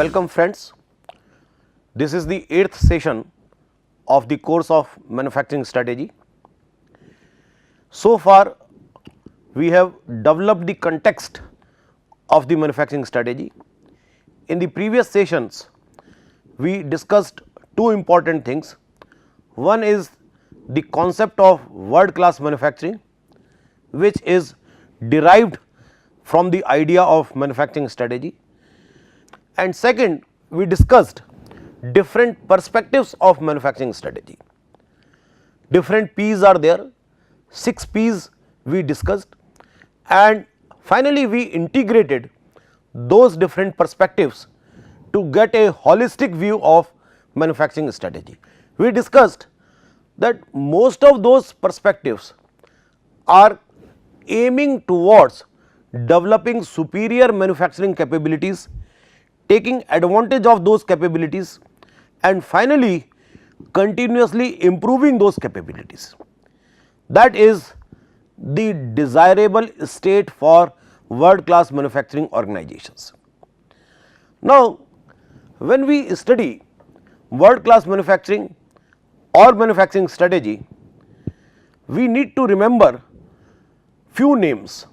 Welcome friends, this is the 8th session of the course of manufacturing strategy. So far we have developed the context of the manufacturing strategy. In the previous sessions we discussed two important things. One is the concept of world class manufacturing, which is derived from the idea of manufacturing strategy, and second we discussed different perspectives of manufacturing strategy. Different P's are there, 6 P's we discussed, and finally we integrated those different perspectives to get a holistic view of manufacturing strategy. We discussed that most of those perspectives are aiming towards developing superior manufacturing capabilities, taking advantage of those capabilities, and finally continuously improving those capabilities. That is the desirable state for world class manufacturing organizations. Now, when we study world class manufacturing or manufacturing strategy, we need to remember few names,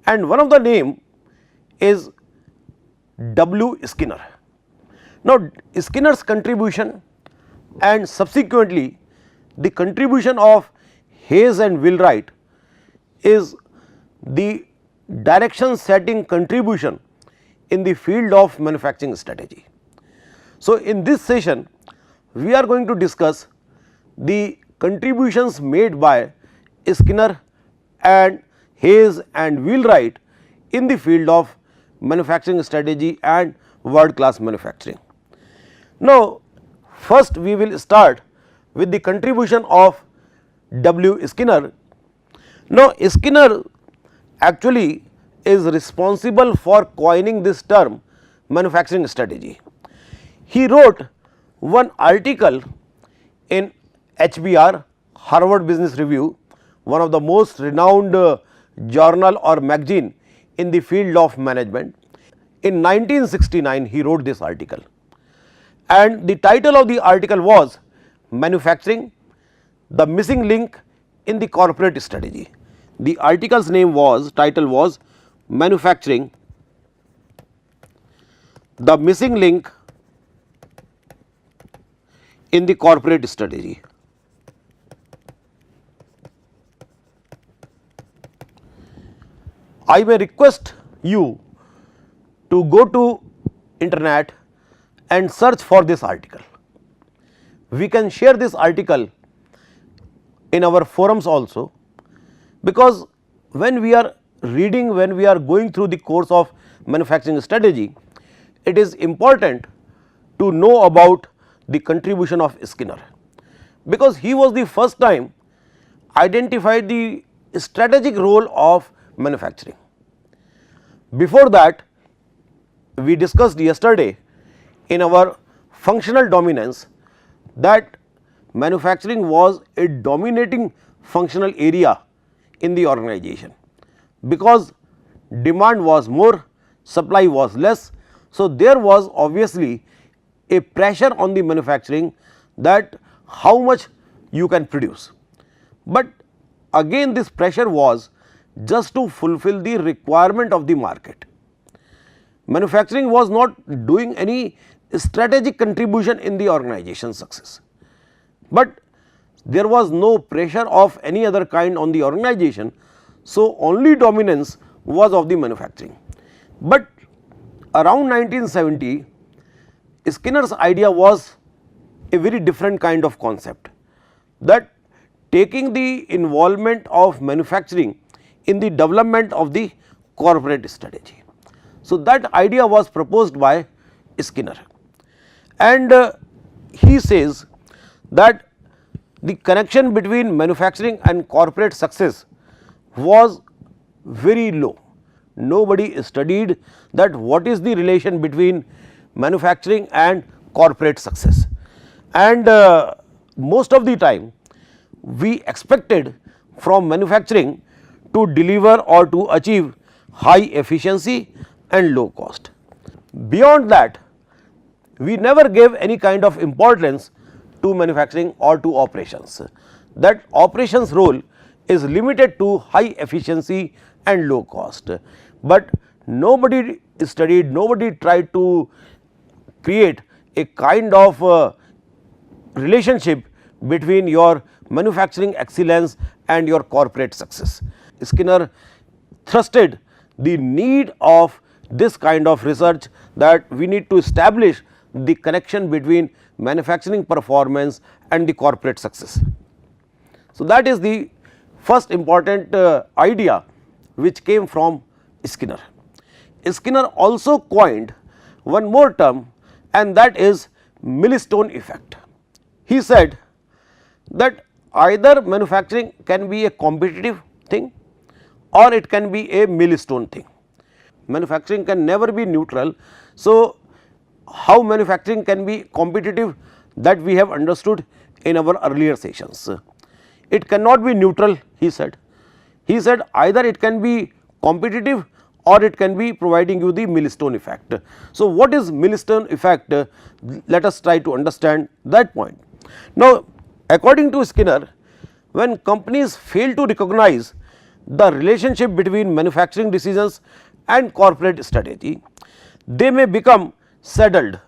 and one of the name is W. Skinner. Now, Skinner's contribution and subsequently the contribution of Hayes and Wheelwright is the direction setting contribution in the field of manufacturing strategy. So, in this session we are going to discuss the contributions made by Skinner and Hayes and Wheelwright in the field of manufacturing strategy and world class manufacturing. Now, first we will start with the contribution of W. Skinner. Now, Skinner actually is responsible for coining this term manufacturing strategy. He wrote one article in HBR, Harvard Business Review, one of the most renowned journal or magazine in the field of management. In 1969 he wrote this article, and the title of the article was Manufacturing, the Missing Link in the Corporate Strategy. The article's title was Manufacturing, the Missing Link in the Corporate Strategy. I may request you to go to internet and search for this article. We can share this article in our forums also, because when we are reading, when we are going through the course of manufacturing strategy, it is important to know about the contribution of Skinner, because he was the first time identified the strategic role of manufacturing. Before that, we discussed yesterday in our functional dominance that manufacturing was a dominating functional area in the organization, because demand was more, supply was less. So, there was obviously a pressure on the manufacturing that how much you can produce, but again this pressure was just to fulfill the requirement of the market. Manufacturing was not doing any strategic contribution in the organization's success, but there was no pressure of any other kind on the organization. So, only dominance was of the manufacturing. But around 1970, Skinner's idea was a very different kind of concept, that taking the involvement of manufacturing in the development of the corporate strategy. So, that idea was proposed by Skinner, and he says that the connection between manufacturing and corporate success was very low. Nobody studied that what is the relation between manufacturing and corporate success, and most of the time we expected from manufacturing to deliver or to achieve high efficiency and low cost. Beyond that, we never gave any kind of importance to manufacturing or to operations. That operations role is limited to high efficiency and low cost, but nobody studied, nobody tried to create a kind of relationship between your manufacturing excellence and your corporate success. Skinner thrusted the need of this kind of research, that we need to establish the connection between manufacturing performance and the corporate success. So, that is the first important idea which came from Skinner. Skinner also coined one more term, and that is Millstone effect. He said that either manufacturing can be a competitive thing or it can be a millstone thing. Manufacturing can never be neutral. So, how manufacturing can be competitive, that we have understood in our earlier sessions. It cannot be neutral, he said. He said either it can be competitive or it can be providing you the millstone effect. So, what is millstone effect? Let us try to understand that point. Now, according to Skinner, when companies fail to recognize the relationship between manufacturing decisions and corporate strategy, they may become saddled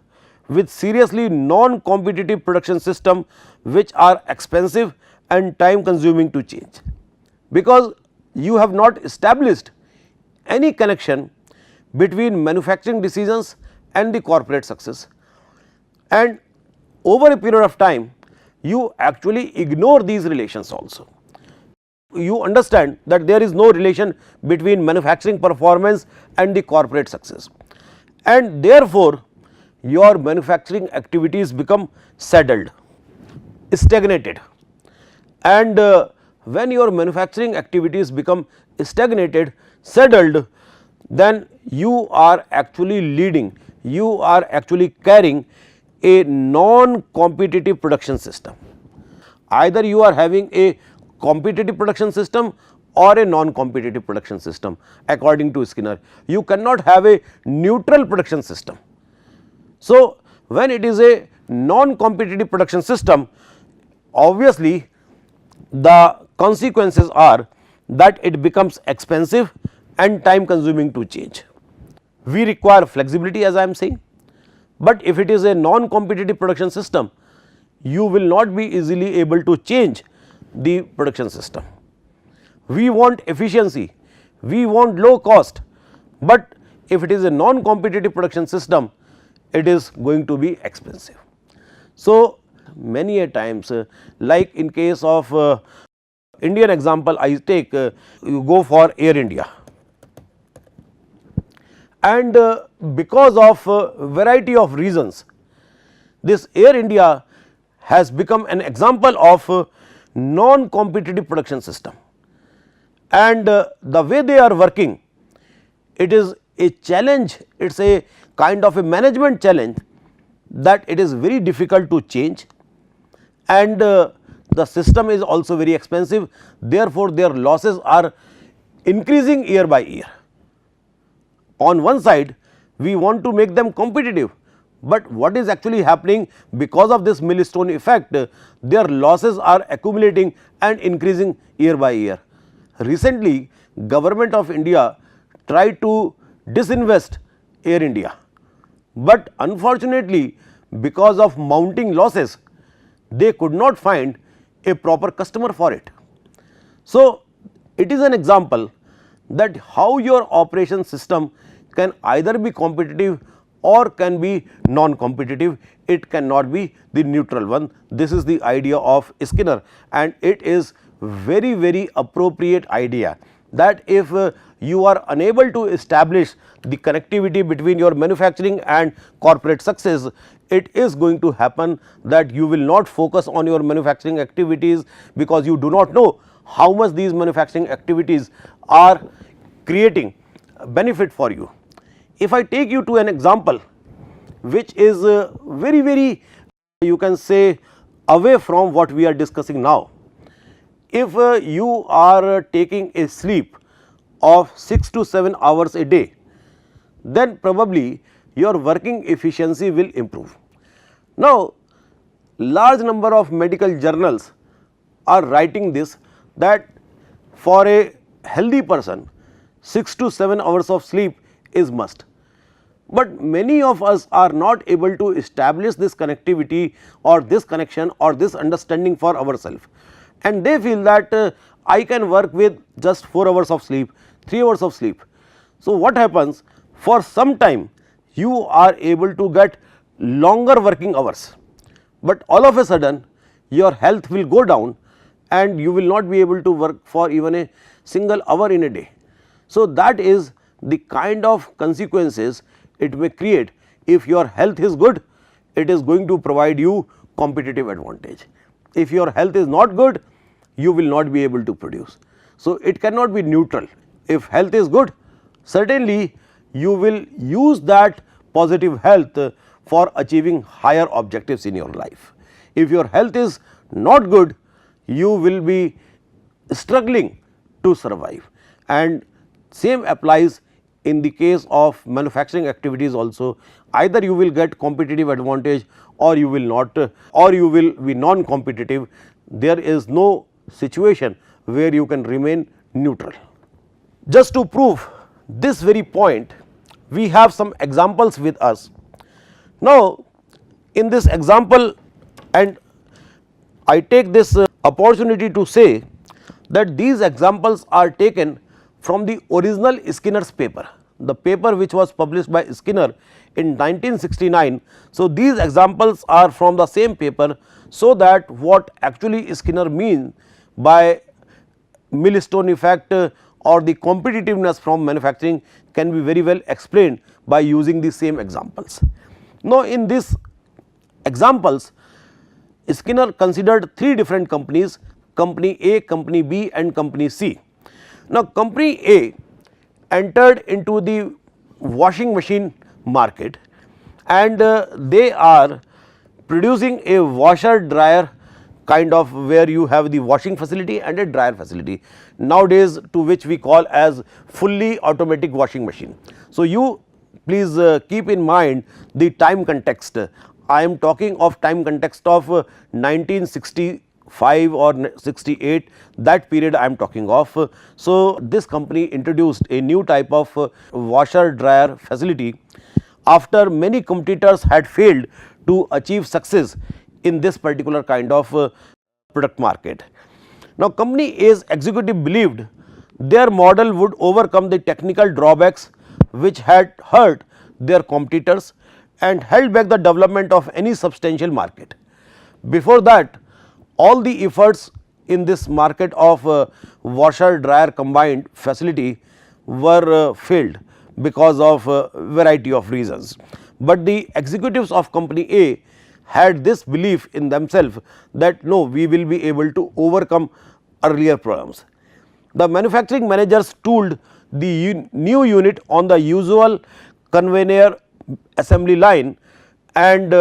with seriously non-competitive production systems which are expensive and time consuming to change, because you have not established any connection between manufacturing decisions and the corporate success, and over a period of time you actually ignore these relations also. You understand that there is no relation between manufacturing performance and the corporate success, and therefore, your manufacturing activities become saddled, stagnated, and when your manufacturing activities become stagnated, saddled, then you are actually leading, you are actually carrying a non-competitive production system. Either you are having a competitive production system or a non-competitive production system according to Skinner. You cannot have a neutral production system. So, when it is a non-competitive production system, obviously the consequences are that it becomes expensive and time consuming to change. We require flexibility, as I am saying, but if it is a non-competitive production system, you will not be easily able to change the production system. We want efficiency, we want low cost, but if it is a non-competitive production system, it is going to be expensive. So, many a times like in case of Indian example I take, you go for Air India, and because of variety of reasons, this Air India has become an example of non-competitive production system, and the way they are working, it is a challenge, it is a kind of a management challenge that it is very difficult to change, and the system is also very expensive. Therefore, their losses are increasing year by year. On one side, we want to make them competitive, but what is actually happening because of this millstone effect, their losses are accumulating and increasing year by year. Recently, Government of India tried to disinvest Air India, but unfortunately because of mounting losses, they could not find a proper customer for it. So, it is an example that how your operation system can either be competitive or can be non-competitive, it cannot be the neutral one. This is the idea of Skinner, and it is very appropriate idea that if you are unable to establish the connectivity between your manufacturing and corporate success, it is going to happen that you will not focus on your manufacturing activities, because you do not know how much these manufacturing activities are creating benefit for you. If I take you to an example which is very you can say away from what we are discussing now. If you are taking a sleep of 6 to 7 hours a day, then probably your working efficiency will improve. Now, large number of medical journals are writing this, that for a healthy person 6 to 7 hours of sleep is must. But many of us are not able to establish this connectivity or this connection or this understanding for ourselves, and they feel that I can work with just 4 hours of sleep, 3 hours of sleep. So, what happens, for some time you are able to get longer working hours, but all of a sudden your health will go down and you will not be able to work for even a single hour in a day. So, that is the kind of consequences it may create. If your health is good, it is going to provide you competitive advantage. If your health is not good, you will not be able to produce. So, it cannot be neutral. If health is good, certainly you will use that positive health for achieving higher objectives in your life. If your health is not good, you will be struggling to survive, and same applies in the case of manufacturing activities also. Either you will get competitive advantage or you will not, or you will be non-competitive. There is no situation where you can remain neutral. Just to prove this very point, we have some examples with us. Now, in this example, and I take this opportunity to say that these examples are taken from the original Skinner's paper, the paper which was published by Skinner in 1969. So, these examples are from the same paper, so that what actually Skinner means by Millstone effect or the competitiveness from manufacturing can be very well explained by using the same examples. Now, in these examples, Skinner considered 3 different companies, company A, company B and company C. Now, company A entered into the washing machine market, and they are producing a washer dryer kind of, where you have the washing facility and a dryer facility, nowadays to which we call as fully automatic washing machine. So, you please keep in mind the time context. I am talking of time context of 1965 or 68, that period I am talking of. So, this company introduced a new type of washer dryer facility after many competitors had failed to achieve success in this particular kind of product market. Now, company A's executive believed their model would overcome the technical drawbacks which had hurt their competitors and held back the development of any substantial market. Before that, all the efforts in this market of washer dryer combined facility were failed because of a variety of reasons. But the executives of company A had this belief in themselves that no, we will be able to overcome earlier problems. The manufacturing managers tooled the new unit on the usual conveyor assembly line, and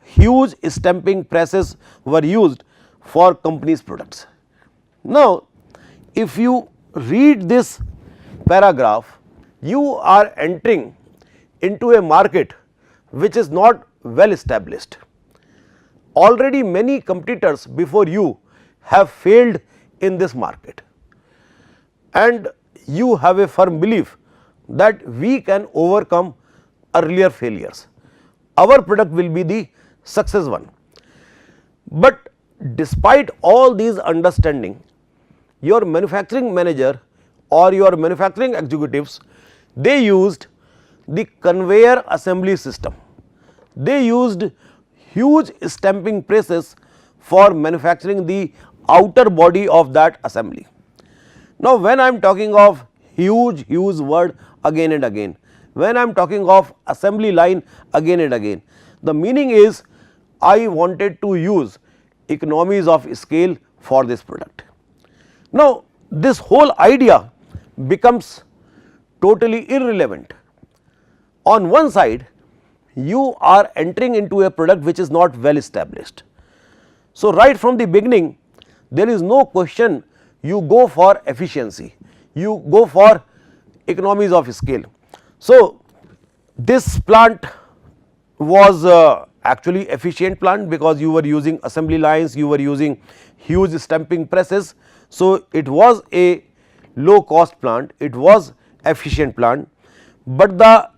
huge stamping presses were used for company's products. Now, if you read this paragraph, you are entering into a market which is not well established. Already many competitors before you have failed in this market, and you have a firm belief that we can overcome earlier failures. Our product will be the success one. But despite all these understanding, your manufacturing manager or your manufacturing executives, they used the conveyor assembly system. They used huge stamping presses for manufacturing the outer body of that assembly. Now, when I am talking of huge word again and again, when I am talking of assembly line again and again, the meaning is I wanted to use economies of scale for this product. Now, this whole idea becomes totally irrelevant. On one side, you are entering into a product which is not well established. So, right from the beginning, there is no question you go for efficiency, you go for economies of scale. So, This plant was actually efficient plant because you were using assembly lines, you were using huge stamping presses. So, it was a low cost plant, it was efficient plant, but the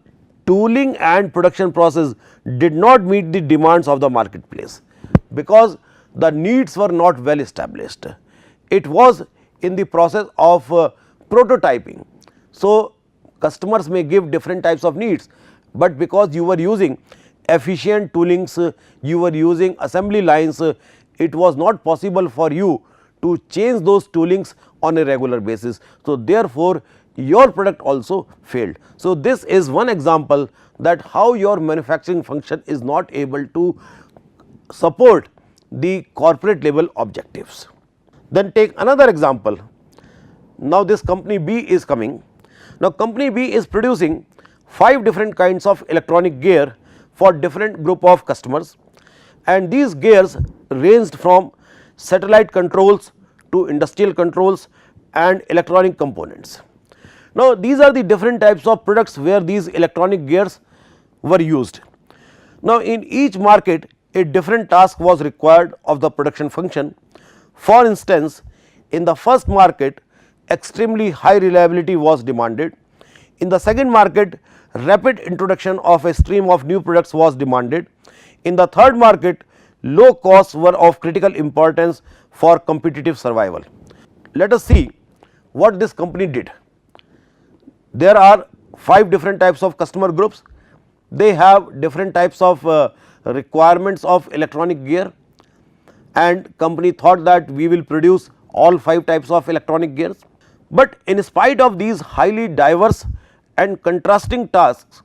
tooling and production process did not meet the demands of the marketplace because the needs were not well established. It was in the process of prototyping. So, customers may give different types of needs, but because you were using efficient toolings, you were using assembly lines, it was not possible for you to change those toolings on a regular basis. So, therefore, your product also failed. So, this is one example that how your manufacturing function is not able to support the corporate level objectives. Then take another example. Now, this company B is coming. Now, company B is producing 5 different kinds of electronic gear for different group of customers, and these gears ranged from satellite controls to industrial controls and electronic components. Now, these are the different types of products where these electronic gears were used. Now, in each market a different task was required of the production function. For instance, in the first market extremely high reliability was demanded. In the second market, rapid introduction of a stream of new products was demanded. In the third market, low costs were of critical importance for competitive survival. Let us see what this company did. There are 5 different types of customer groups, they have different types of requirements of electronic gear, and company thought that we will produce all 5 types of electronic gears. But in spite of these highly diverse and contrasting tasks,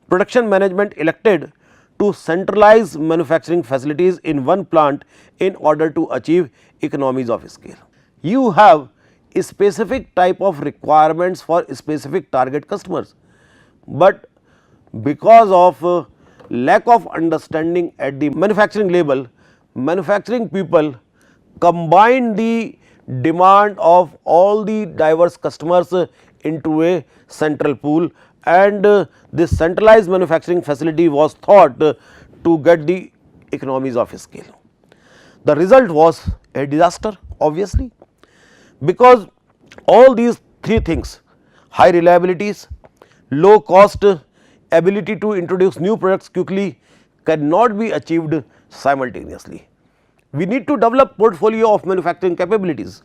production management elected to centralize manufacturing facilities in one plant in order to achieve economies of scale. You have a specific type of requirements for specific target customers, but because of lack of understanding at the manufacturing level, manufacturing people combine the demand of all the diverse customers into a central pool, and this centralized manufacturing facility was thought to get the economies of scale. The result was a disaster obviously, because all these 3 things, high reliabilities, low cost, ability to introduce new products quickly, cannot be achieved simultaneously. We need to develop portfolio of manufacturing capabilities.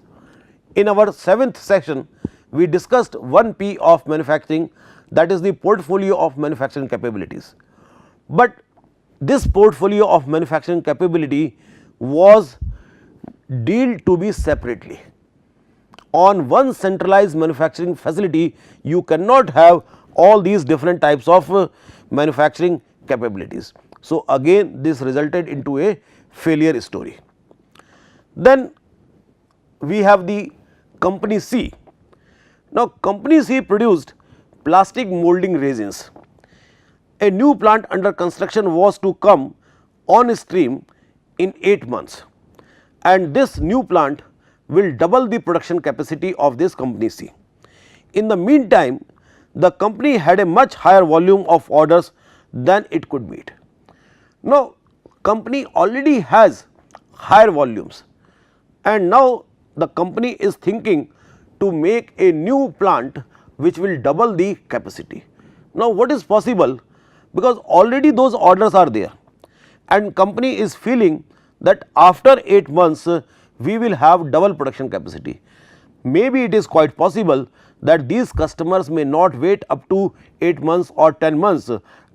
In our 7th session, we discussed 1P of manufacturing, that is the portfolio of manufacturing capabilities. But this portfolio of manufacturing capability was dealt to be separately. On one centralized manufacturing facility, you cannot have all these different types of manufacturing capabilities. So, again this resulted into a failure story. Then we have the company C. Now, company C produced plastic molding resins. A new plant under construction was to come on stream in 8 months, and this new plant will double the production capacity of this company C. In the meantime, the company had a much higher volume of orders than it could meet. Now, company already has higher volumes, and now the company is thinking to make a new plant which will double the capacity. Now, what is possible, because already those orders are there, and company is feeling that after 8 months we will have double production capacity. Maybe it is quite possible that these customers may not wait up to 8 months or 10 months,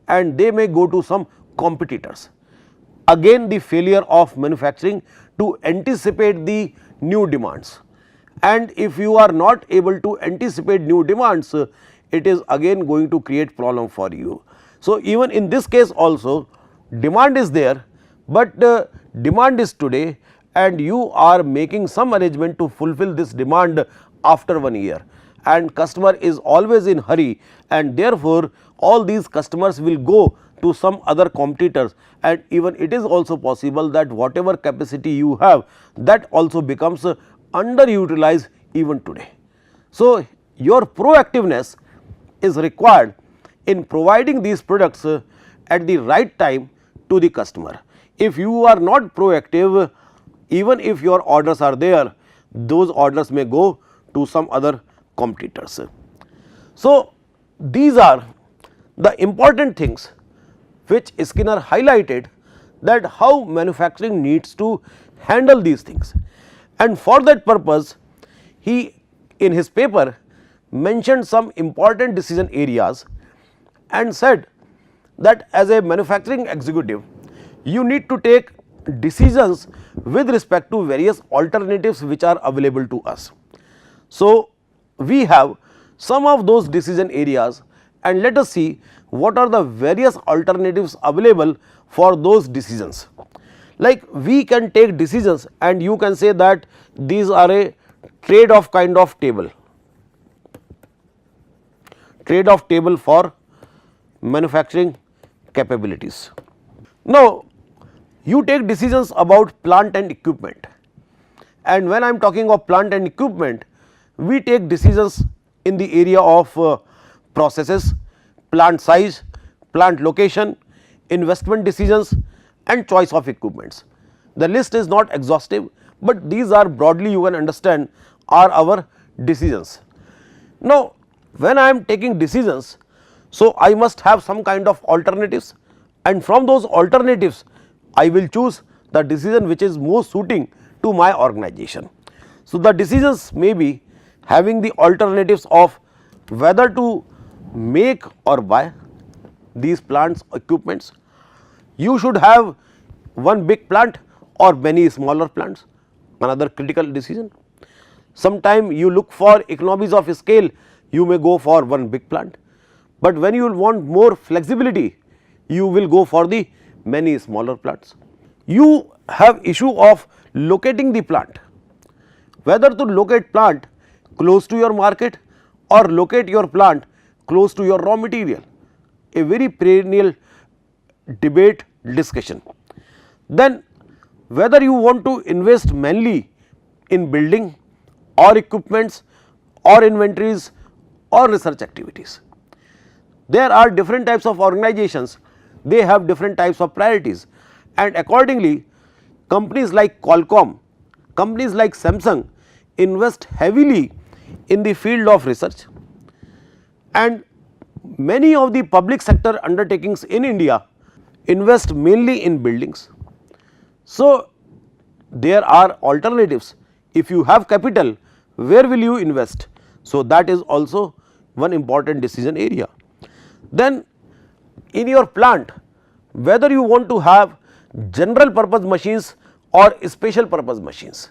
and they may go to some competitors. Again the failure of manufacturing to anticipate the new demands, and if you are not able to anticipate new demands, it is again going to create problem for you. So, even in this case also demand is there, but demand is today, and you are making some arrangement to fulfill this demand after 1 year, and customer is always in hurry, and therefore, all these customers will go to some other competitors, and even it is also possible that whatever capacity you have, that also becomes underutilized even today. So, your proactiveness is required in providing these products at the right time to the customer. If you are not proactive, even if your orders are there, those orders may go to some other competitors. So, these are the important things which Skinner highlighted, that how manufacturing needs to handle these things, and for that purpose he in his paper mentioned some important decision areas and said that as a manufacturing executive you need to take decisions with respect to various alternatives which are available to us. So, we have some of those decision areas, and let us see what are the various alternatives available for those decisions. Like we can take decisions, and you can say that these are a trade-off kind of table, trade-off table for manufacturing capabilities. Now, you take decisions about plant and equipment, and when I am talking of plant and equipment, we take decisions in the area of processes, plant size, plant location, investment decisions and choice of equipments. The list is not exhaustive, but these are broadly, you can understand, are our decisions. Now, when I am taking decisions, so I must have some kind of alternatives, and from those alternatives I will choose the decision which is most suiting to my organization. So, the decisions may be having the alternatives of whether to make or buy these plants equipments. You should have one big plant or many smaller plants, another critical decision. Sometime you look for economies of scale, you may go for one big plant, but when you want more flexibility, you will go for the many smaller plants. You have issue of locating the plant, whether to locate plant close to your market or locate your plant close to your raw material, a very perennial debate discussion. Then whether you want to invest mainly in building or equipments or inventories or research activities. There are different types of organizations, they have different types of priorities, and accordingly companies like Qualcomm, companies like Samsung invest heavily in the field of research, and many of the public sector undertakings in India invest mainly in buildings. So, there are alternatives. If you have capital, where will you invest? So, that is also one important decision area. Then in your plant, whether you want to have general purpose machines or special purpose machines.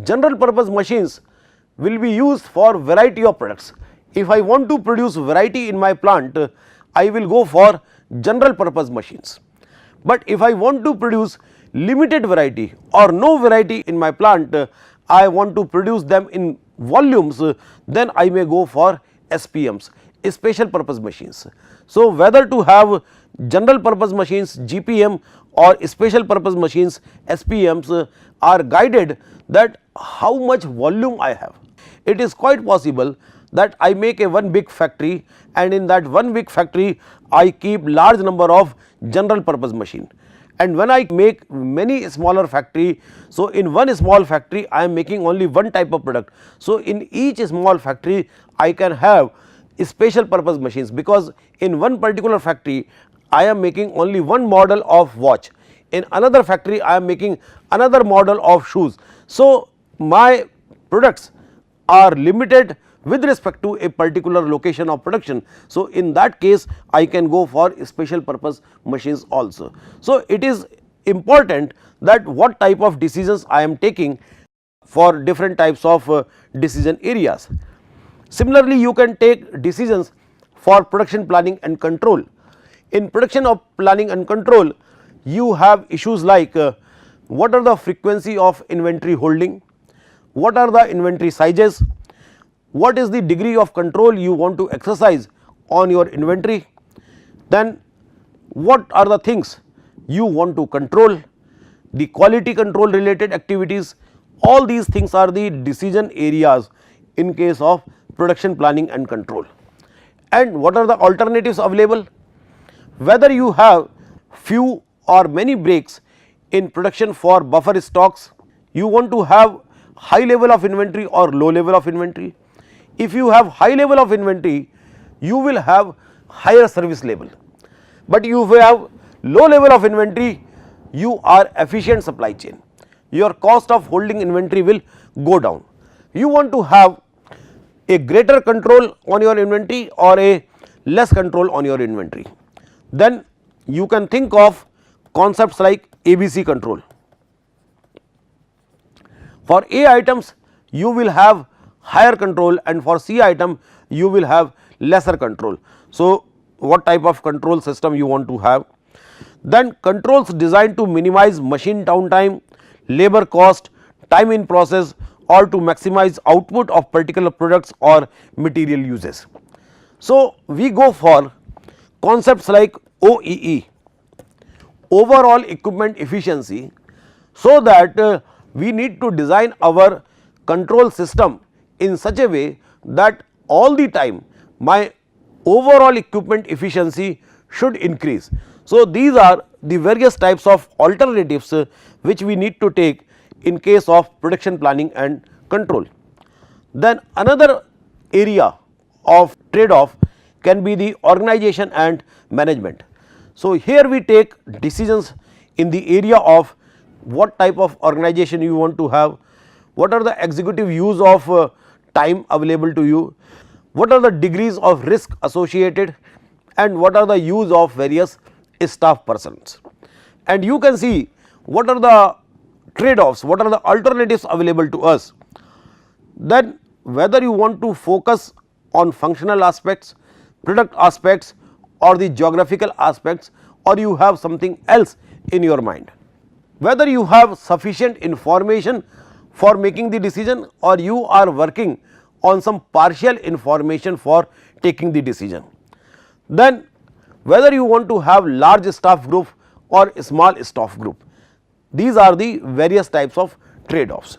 General purpose machines will be used for variety of products. If I want to produce variety in my plant, I will go for general purpose machines. But if I want to produce limited variety or no variety in my plant, I want to produce them in volumes, then I may go for SPMs, special purpose machines. So, whether to have general purpose machines GPM or special purpose machines SPMs are guided that how much volume I have. It is quite possible that I make a one big factory, and in that one big factory I keep large number of general purpose machine, and when I make many smaller factory, so in one small factory I am making only one type of product. So, in each small factory I can have special purpose machines, because in one particular factory I am making only one model of watch, in another factory I am making another model of shoes. So, my products are limited with respect to a particular location of production. So, in that case I can go for special purpose machines also. So, it is important that what type of decisions I am taking for different types of decision areas. Similarly, you can take decisions for production planning and control. In production of planning and control, you have issues like what are the frequency of inventory holding, what are the inventory sizes, what is the degree of control you want to exercise on your inventory, then what are the things you want to control, the quality control related activities. All these things are the decision areas in case of production planning and control. And what are the alternatives available? Whether you have few or many breaks in production for buffer stocks, you want to have high level of inventory or low level of inventory. If you have high level of inventory, you will have higher service level, but you have low level of inventory, you are efficient supply chain, your cost of holding inventory will go down. You want to have a greater control on your inventory or a less control on your inventory, then you can think of concepts like ABC control. For A items you will have higher control and for C item you will have lesser control. So, what type of control system you want to have? Then controls designed to minimize machine downtime, labor cost, time in process or to maximize output of particular products or material uses. So, we go for concepts like OEE, overall equipment efficiency, so that we need to design our control system in such a way that all the time my overall equipment efficiency should increase. So, these are the various types of alternatives which we need to take in case of production planning and control. Then another area of trade off can be the organization and management. So, here we take decisions in the area of what type of organization you want to have, what are the executive use of time available to you, what are the degrees of risk associated and what are the use of various staff persons. And you can see what are the trade offs, what are the alternatives available to us. Then whether you want to focus on functional aspects, product aspects or the geographical aspects or you have something else in your mind. Whether you have sufficient information for making the decision or you are working on some partial information for taking the decision. Then whether you want to have large staff group or small staff group, these are the various types of trade offs.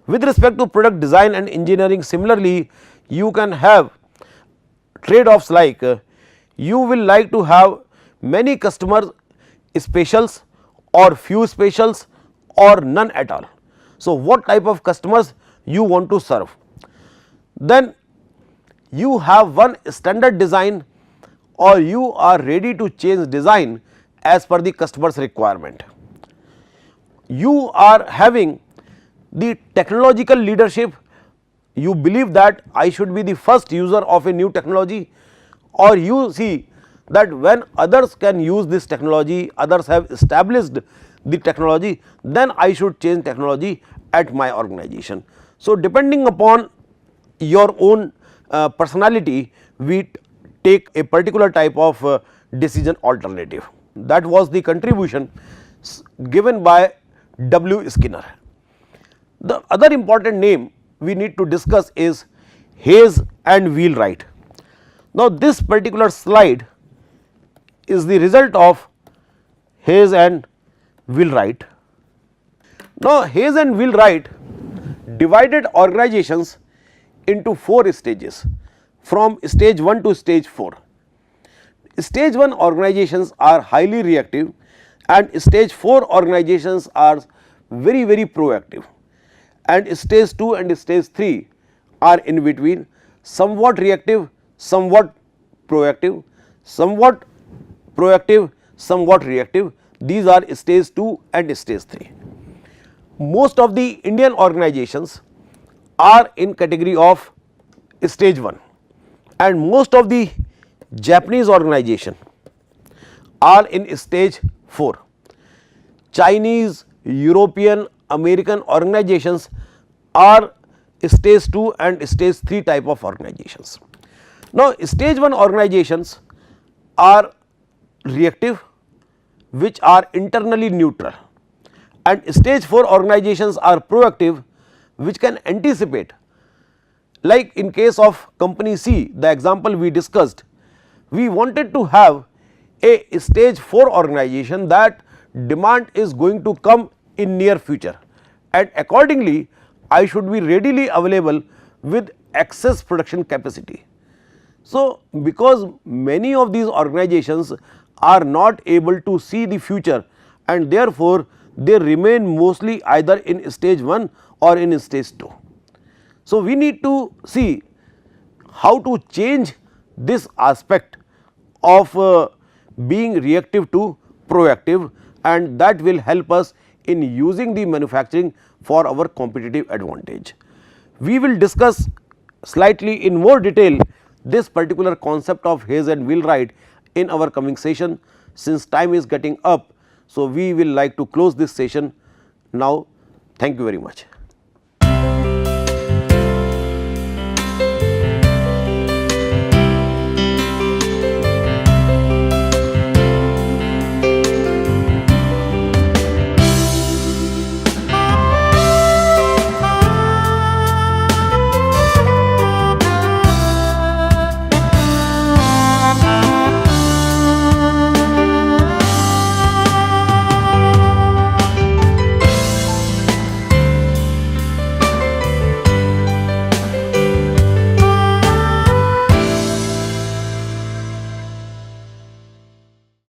With respect to product design and engineering, similarly you can have trade offs like you will like to have many customer specials or few specials or none at all. So, what type of customers you want to serve? Then you have one standard design or you are ready to change design as per the customer's requirement. You are having the technological leadership, you believe that I should be the first user of a new technology, or you see that when others can use this technology, others have established the technology, then I should change technology at my organization. So, depending upon your own personality, we take a particular type of decision alternative. That was the contribution given by W. Skinner. The other important name we need to discuss is Hayes and Wheelwright. Now, this particular slide is the result of Hayes and Wheelwright. Now, Hayes and Wheelwright divided organizations into 4 stages from stage 1 to stage 4. Stage 1 organizations are highly reactive and stage 4 organizations are very proactive, and stage 2 and stage 3 are in between, somewhat reactive, somewhat proactive, somewhat proactive, somewhat reactive. These are stage 2 and stage 3. Most of the Indian organizations are in category of stage 1 and most of the Japanese organization are in stage 4. Chinese, European, American organizations are stage 2 and stage 3 type of organizations. Now, stage 1 organizations are reactive, which are internally neutral, and stage 4 organizations are proactive, which can anticipate. Like in case of company C, the example we discussed, we wanted to have a stage 4 organization that demand is going to come in near future, and accordingly I should be readily available with excess production capacity. So, because many of these organizations are not able to see the future and therefore, they remain mostly either in stage 1 or in stage 2. So, we need to see how to change this aspect of being reactive to proactive, and that will help us in using the manufacturing for our competitive advantage. We will discuss slightly in more detail this particular concept of Hayes and Wheelwright in our coming session. Since time is getting up, so we will like to close this session now. Thank you very much.